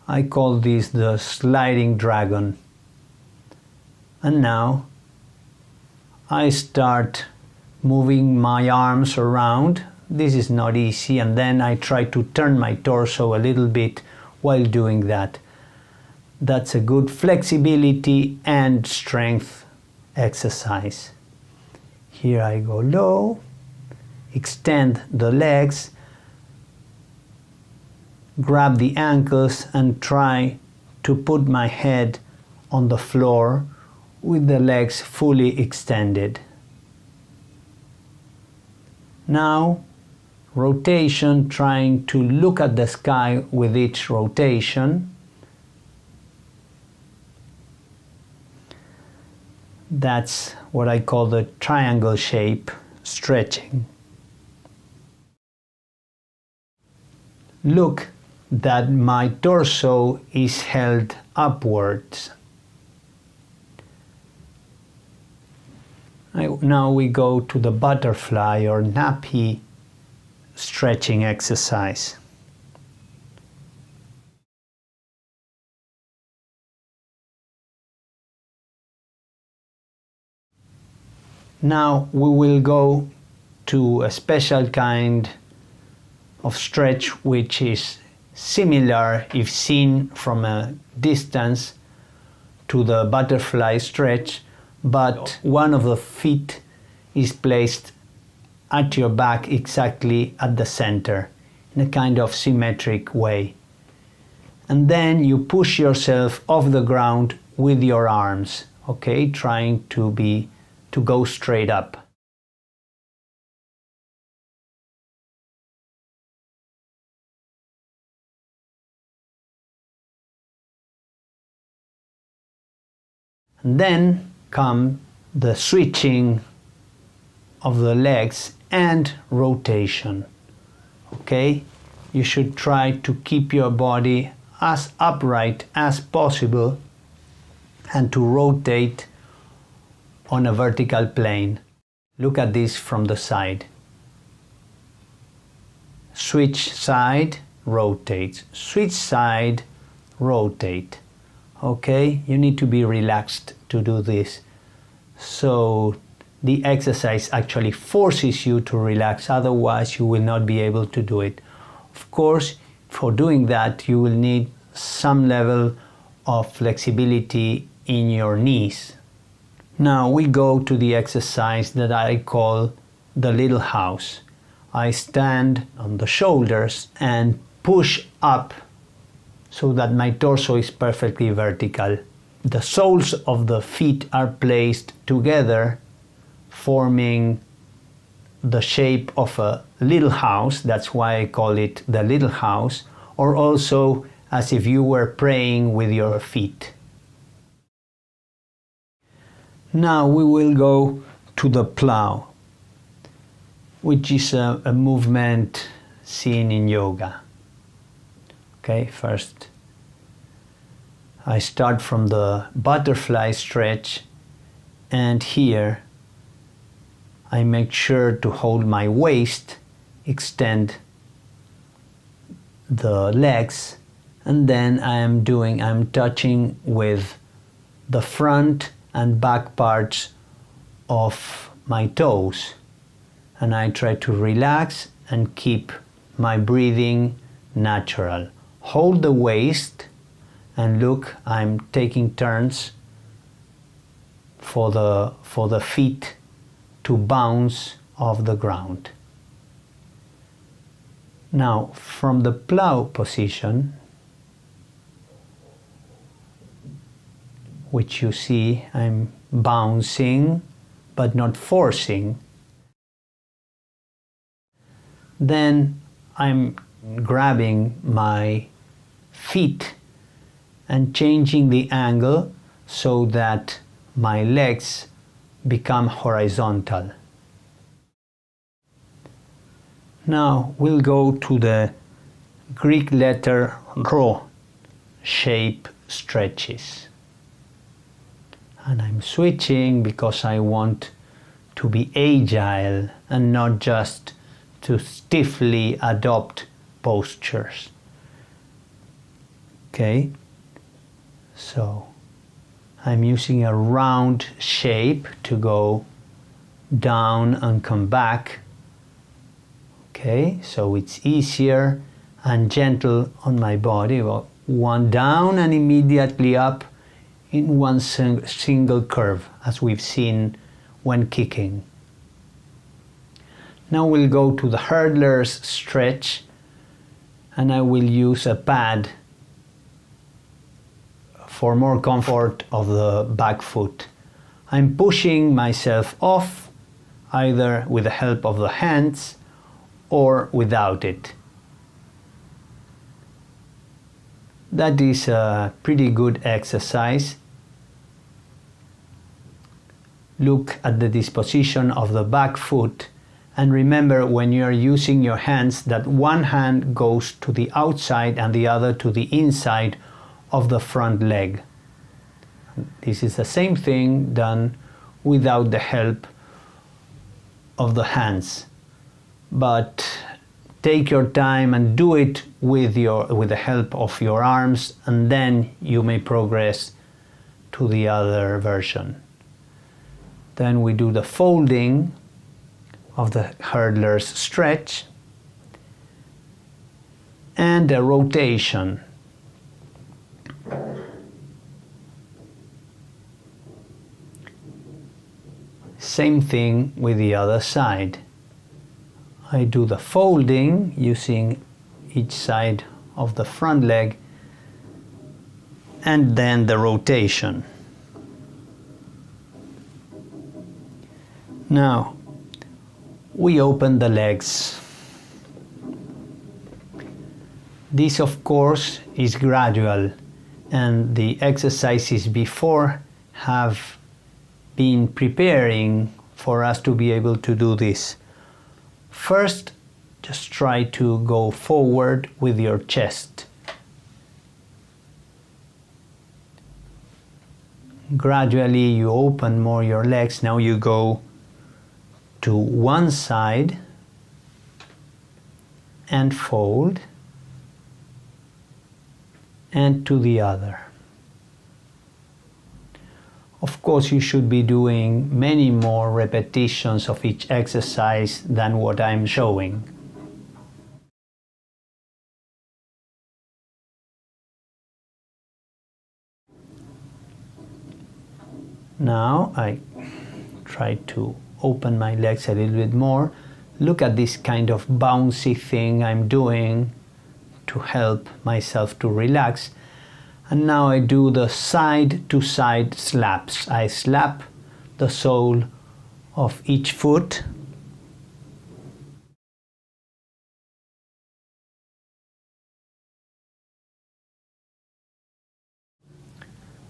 I call this the sliding dragon. And now I start moving my arms around. This is not easy, and then I try to turn my torso a little bit while doing that. That's a good flexibility and strength exercise. Here I go low, extend the legs, grab the ankles and try to put my head on the floor with the legs fully extended. Now, rotation, trying to look at the sky with each rotation. That's what I call the triangle shape stretching. Look that my torso is held upwards. Now we go to the butterfly or nappy stretching exercise. Now we will go to a special kind of stretch which is similar, if seen from a distance, to the butterfly stretch, but one of the feet is placed at your back exactly at the center in a kind of symmetric way. And then you push yourself off the ground with your arms, okay, trying to go straight up. And then come the switching of the legs and rotation. Okay? You should try to keep your body as upright as possible and to rotate on a vertical plane. Look at this from the side. Switch side, rotate. Switch side, rotate. Okay, you need to be relaxed to do this. So the exercise actually forces you to relax, otherwise you will not be able to do it. Of course, for doing that, you will need some level of flexibility in your knees. Now we go to the exercise that I call the little house. I stand on the shoulders and push up so that my torso is perfectly vertical. the soles of the feet are placed together, forming the shape of a little house. That's why I call it the little house, or also as if you were praying with your feet. Now we will go to the plow, which is a movement seen in yoga. Okay, first I start from the butterfly stretch, and here I make sure to hold my waist, extend the legs, and then I'm touching with the front and back parts of my toes, and I try to relax and keep my breathing natural. Hold the waist, and look, I'm taking turns for the feet to bounce off the ground. Now, from the plow position, which you see I'm bouncing but not forcing, then I'm grabbing my feet and changing the angle so that my legs become horizontal. Now we'll go to the Greek letter Rho shape stretches. And I'm switching because I want to be agile and not just to stiffly adopt postures. Okay, so I'm using a round shape to go down and come back. Okay, so it's easier and gentle on my body. Well, one down and immediately up in one single curve, as we've seen when kicking. Now we'll go to the hurdler's stretch, and I will use a pad for more comfort of the back foot. I'm pushing myself off, either with the help of the hands or without it. That is a pretty good exercise. Look at the disposition of the back foot, and remember when you are using your hands that one hand goes to the outside and the other to the inside of the front leg. This is the same thing done without the help of the hands, but take your time and do it with the help of your arms, and then you may progress to the other version. Then we do the folding of the hurdler's stretch and the rotation. Same thing with the other side. I do the folding using each side of the front leg and then the rotation. Now we open the legs. This of course is gradual, and the exercises before have been preparing for us to be able to do this. First, just try to go forward with your chest. Gradually you open more your legs. Now you go to one side and fold, and to the other. Of course, you should be doing many more repetitions of each exercise than what I'm showing. Now I try to open my legs a little bit more. Look at this kind of bouncy thing I'm doing to help myself to relax. And now I do the side-to-side slaps. I slap the sole of each foot.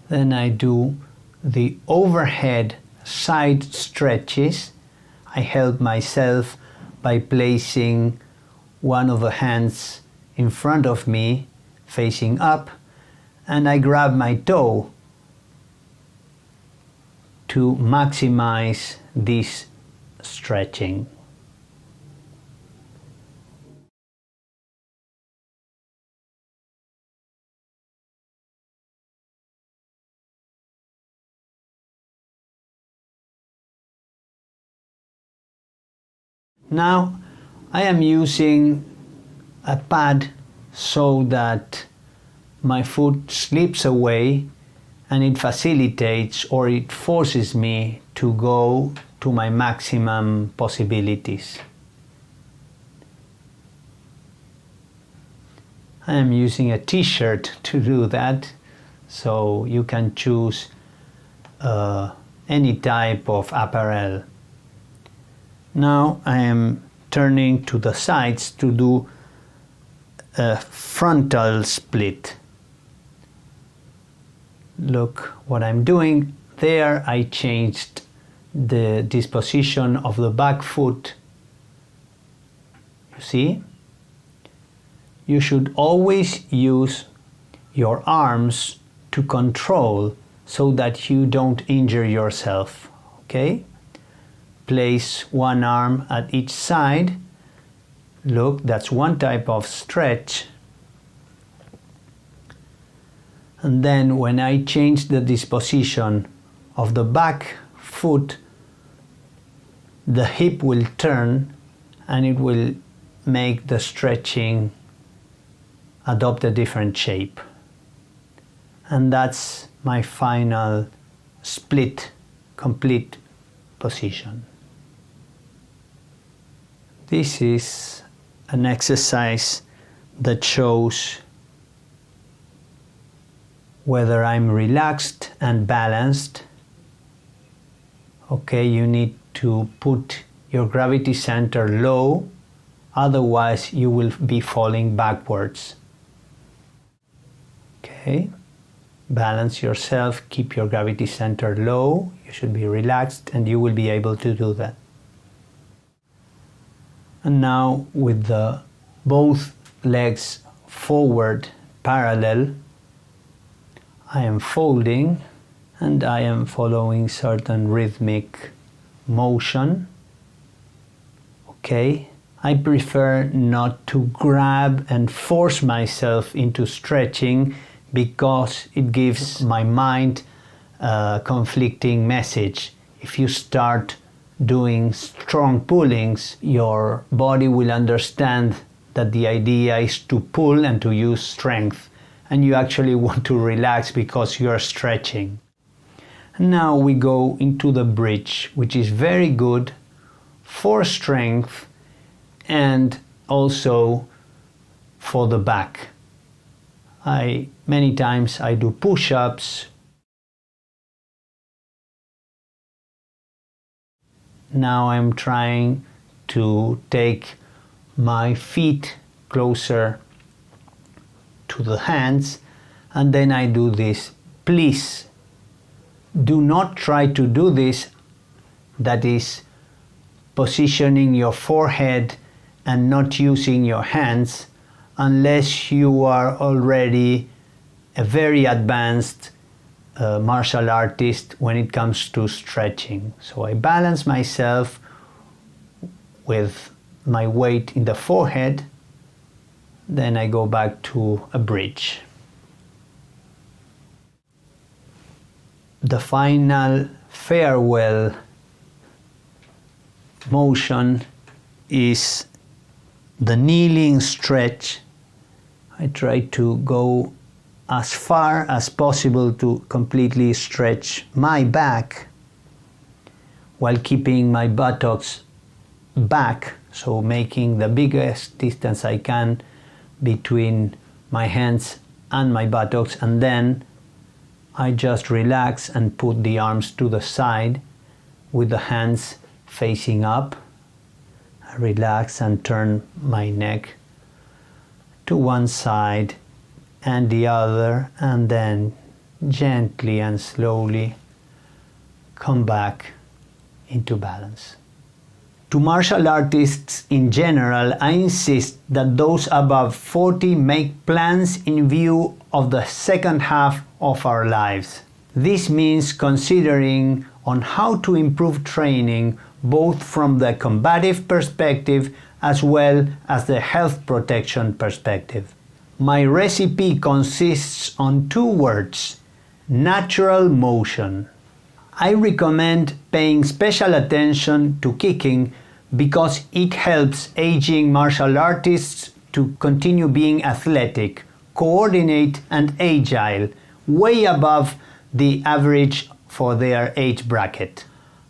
Then I do the overhead side stretches. I help myself by placing one of the hands in front of me, facing up, and I grab my toe to maximize this stretching. Now I am using a pad so that my foot slips away and it facilitates or it forces me to go to my maximum possibilities. I am using a t-shirt to do that, so you can choose any type of apparel. Now I am turning to the sides to do a frontal split. Look what I'm doing. There I changed the disposition of the back foot. You see? You should always use your arms to control so that you don't injure yourself. Okay? Place one arm at each side. Look, that's one type of stretch. And then when I change the disposition of the back foot, the hip will turn and it will make the stretching adopt a different shape. And that's my final split, complete position. This is an exercise that shows whether I'm relaxed and balanced. Okay, you need to put your gravity center low, otherwise you will be falling backwards. Okay, balance yourself, keep your gravity center low, you should be relaxed and you will be able to do that. And now with both legs forward parallel, I am folding and I am following certain rhythmic motion. Okay, I prefer not to grab and force myself into stretching because it gives my mind a conflicting message. If you start doing strong pullings, your body will understand that the idea is to pull and to use strength, and you actually want to relax because you are stretching. And now we go into the bridge, which is very good for strength and also for the back. Many times I do push-ups. Now I'm trying to take my feet closer to the hands, and then I do this. Please do not try to do this, that is positioning your forehead and not using your hands, unless you are already a very advanced martial artist when it comes to stretching. So I balance myself with my weight in the forehead, then I go back to a bridge. The final farewell motion is the kneeling stretch. I try to go as far as possible to completely stretch my back while keeping my buttocks back, so making the biggest distance I can between my hands and my buttocks, and then I just relax and put the arms to the side with the hands facing up. I relax and turn my neck to one side and the other, and then gently and slowly come back into balance. To martial artists in general, I insist that those above 40 make plans in view of the second half of our lives. This means considering on how to improve training both from the combative perspective as well as the health protection perspective. My recipe consists on 2 words: natural motion. I recommend paying special attention to kicking because it helps aging martial artists to continue being athletic, coordinate and agile, way above the average for their age bracket.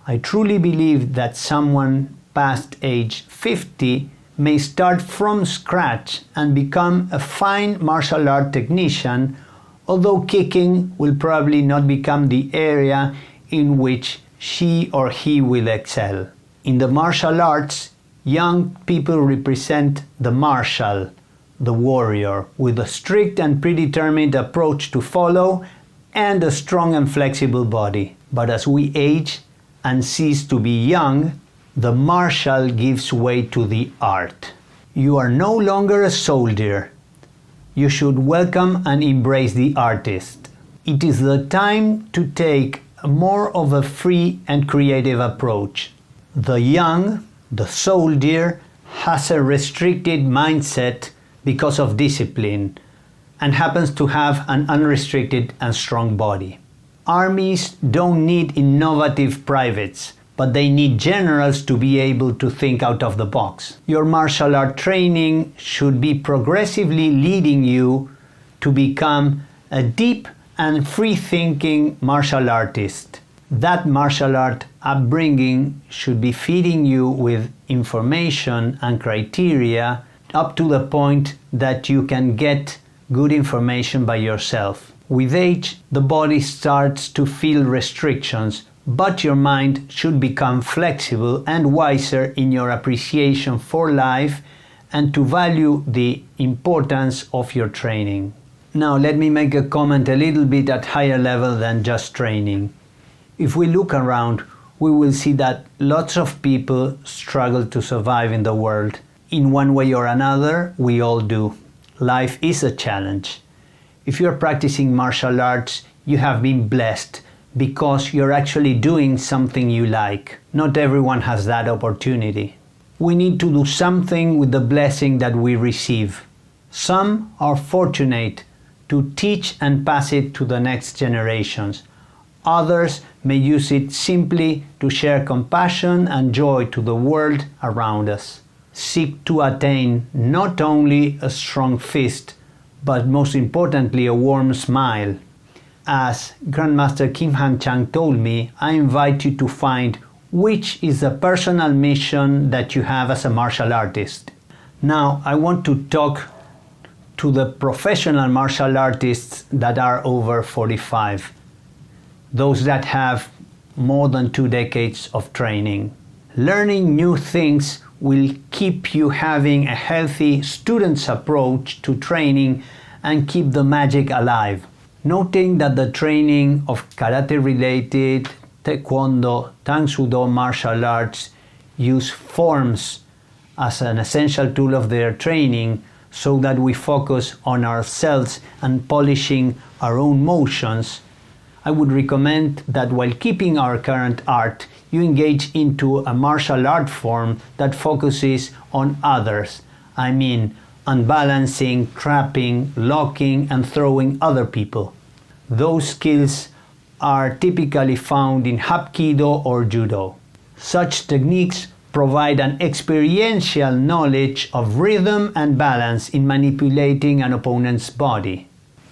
I truly believe that someone past age 50 may start from scratch and become a fine martial art technician, although kicking will probably not become the area in which she or he will excel. In the martial arts, young people represent the martial, the warrior, with a strict and predetermined approach to follow and a strong and flexible body. But as we age and cease to be young, the martial gives way to the art. You are no longer a soldier. You should welcome and embrace the artist. It is the time to take more of a free and creative approach. The young, the soldier, has a restricted mindset because of discipline and happens to have an unrestricted and strong body. Armies don't need innovative privates, but they need generals to be able to think out of the box. Your martial art training should be progressively leading you to become a deep and free-thinking martial artist. That martial art upbringing should be feeding you with information and criteria up to the point that you can get good information by yourself. With age, the body starts to feel restrictions, but your mind should become flexible and wiser in your appreciation for life and to value the importance of your training. Now let me make a comment a little bit at higher level than just training. If we look around, we will see that lots of people struggle to survive in the world. In one way or another, we all do. Life is a challenge. If you're practicing martial arts, you have been blessed because you're actually doing something you like. Not everyone has that opportunity. We need to do something with the blessing that we receive. Some are fortunate to teach and pass it to the next generations. Others may use it simply to share compassion and joy to the world around us. Seek to attain not only a strong fist, but most importantly a warm smile. As Grandmaster Kim Han Chang told me, I invite you to find which is the personal mission that you have as a martial artist. Now I want to talk to the professional martial artists that are over 45. Those that have more than 2 decades of training. Learning new things will keep you having a healthy student's approach to training and keep the magic alive. Noting that the training of karate-related, taekwondo, tang soo do martial arts use forms as an essential tool of their training so that we focus on ourselves and polishing our own motions, I would recommend that while keeping our current art, you engage into a martial art form that focuses on others. I mean, unbalancing, trapping, locking, and throwing other people. Those skills are typically found in HapKiDo or Judo. Such techniques provide an experiential knowledge of rhythm and balance in manipulating an opponent's body.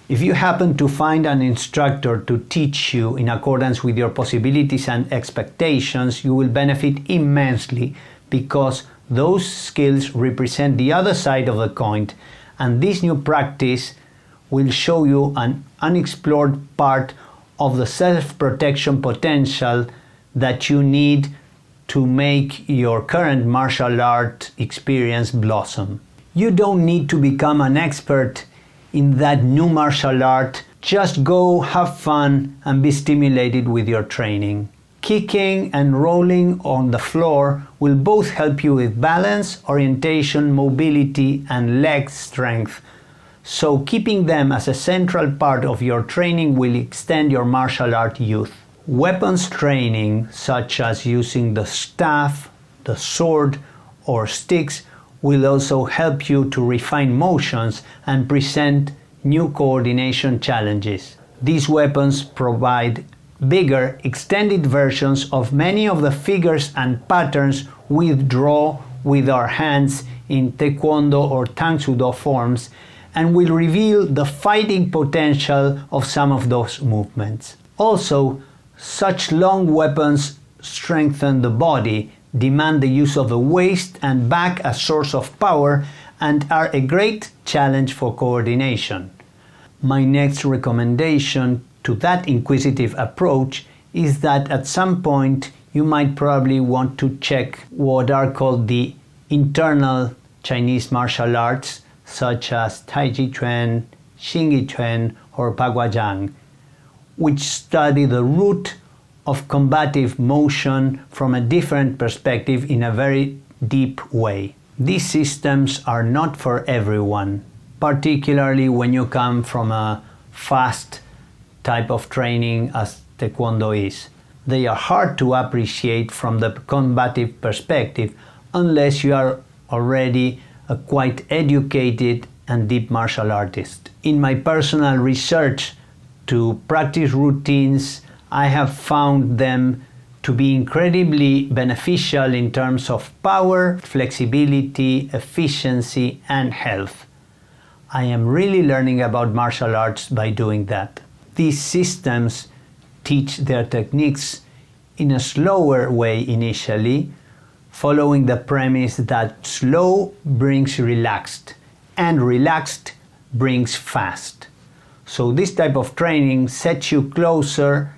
If you happen to find an instructor to teach you in accordance with your possibilities and expectations, you will benefit immensely because those skills represent the other side of the coin, and this new practice will show you an unexplored part of the self-protection potential that you need to make your current martial art experience blossom. You don't need to become an expert in that new martial art. Just go have fun and be stimulated with your training. Kicking and rolling on the floor will both help you with balance, orientation, mobility, and leg strength. So keeping them as a central part of your training will extend your martial art youth. Weapons training, such as using the staff, the sword, or sticks, will also help you to refine motions and present new coordination challenges. These weapons provide bigger, extended versions of many of the figures and patterns we draw with our hands in Taekwondo or Tang Soo Do forms, and will reveal the fighting potential of some of those movements. Also, such long weapons strengthen the body, demand the use of the waist and back as source of power, and are a great challenge for coordination. My next recommendation to that inquisitive approach is that at some point you might probably want to check what are called the internal Chinese martial arts, such as Tai Chi Chuan, Xing Yi Chuan, or Paguajang, which study the root of combative motion from a different perspective in a very deep way. These systems are not for everyone, particularly when you come from a fast type of training as Taekwondo is. They are hard to appreciate from the combative perspective unless you are already a quite educated and deep martial artist. In my personal research to practice routines, I have found them to be incredibly beneficial in terms of power, flexibility, efficiency, and health. I am really learning about martial arts by doing that. These systems teach their techniques in a slower way initially, following the premise that slow brings relaxed and relaxed brings fast. So this type of training sets you closer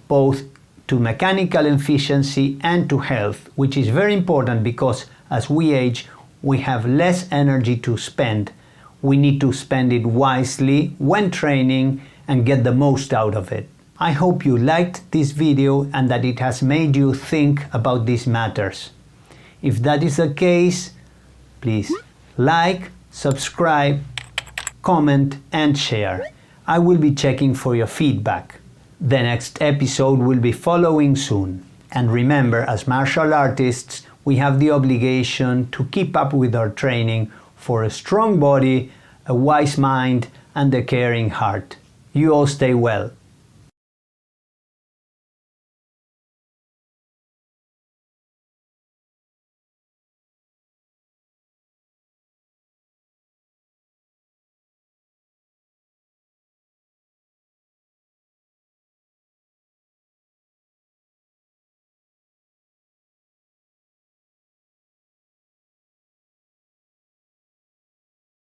both to mechanical efficiency and to health, which is very important because as we age, we have less energy to spend. We need to spend it wisely when training and get the most out of it. I hope you liked this video and that it has made you think about these matters. If that is the case, please like, subscribe, comment, and share. I will be checking for your feedback. The next episode will be following soon. And remember, as martial artists, we have the obligation to keep up with our training for a strong body, a wise mind, and a caring heart. You all stay well.